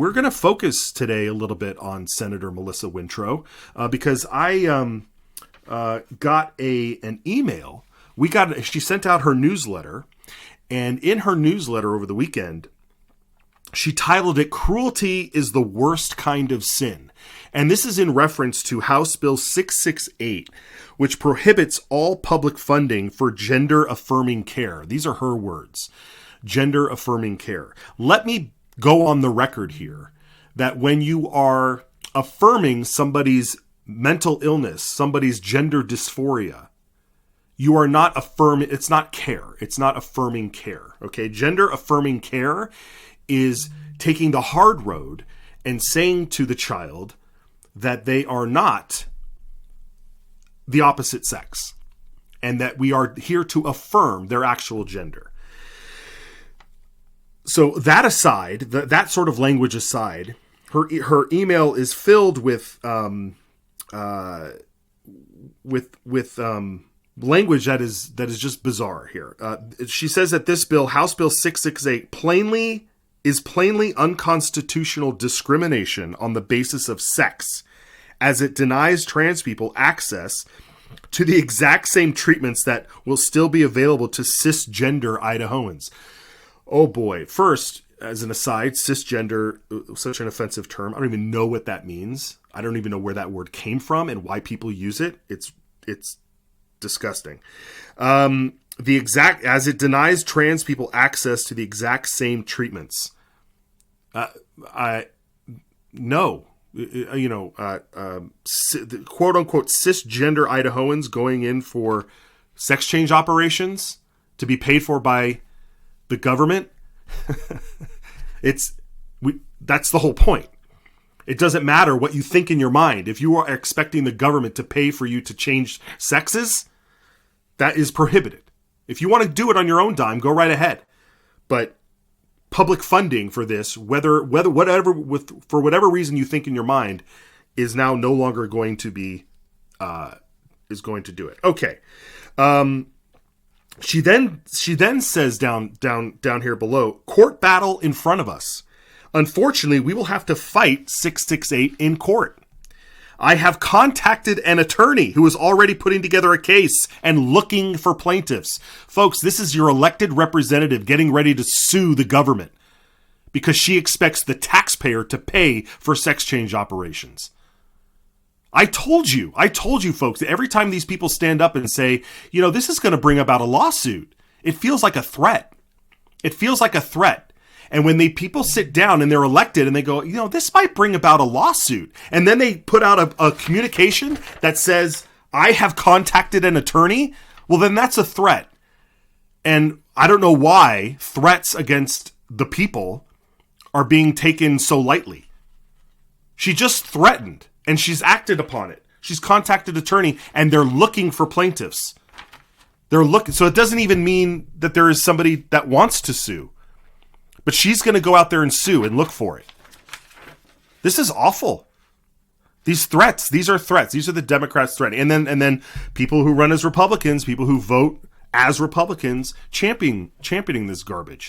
We're going to focus today a little bit on Senator Melissa Wintrow because I got an email. She sent out her newsletter, and in her newsletter over the weekend, she titled it "Cruelty is the Worst Kind of Sin." And this is in reference to House Bill 668, which prohibits all public funding for gender-affirming care. These are her words. Gender-affirming care. Let me go on the record here that when you are affirming somebody's mental illness, somebody's gender dysphoria, you are not affirming, it's not care. It's not affirming care. Okay. Gender affirming care is taking the hard road and saying to the child that they are not the opposite sex and that we are here to affirm their actual gender. So that aside, that sort of language aside, her email is filled with language that is just bizarre here. She says that this bill, House Bill 668, is plainly unconstitutional discrimination on the basis of sex, as it denies trans people access to the exact same treatments that will still be available to cisgender Idahoans. Oh boy. First, as an aside, cisgender, such an offensive term. I don't even know what that means. I don't even know where that word came from and why people use it. It's disgusting. As it denies trans people access to the exact same treatments. Quote unquote cisgender Idahoans going in for sex change operations to be paid for by the government. That's the whole point. It doesn't matter what you think in your mind. If you are expecting the government to pay for you to change sexes, that is prohibited. If you want to do it on your own dime, go right ahead. But public funding for this, for whatever reason you think in your mind, is now no longer going to be is going to do it. Okay. She then says down here below, court battle in front of us. Unfortunately, we will have to fight 668 in court. I have contacted an attorney who is already putting together a case and looking for plaintiffs. Folks, this is your elected representative getting ready to sue the government because she expects the taxpayer to pay for sex change operations. I told you folks, that every time these people stand up and say, this is going to bring about a lawsuit, it feels like a threat. And when people sit down and they're elected and they go, this might bring about a lawsuit. And then they put out a communication that says, I have contacted an attorney. Well, then that's a threat. And I don't know why threats against the people are being taken so lightly. She just threatened and she's acted upon it. She's contacted an attorney and they're looking for plaintiffs. So it doesn't even mean that there is somebody that wants to sue. But she's going to go out there and sue and look for it. This is awful. These are threats. These are the Democrats threatening. And then people who run as Republicans, people who vote as Republicans, championing this garbage.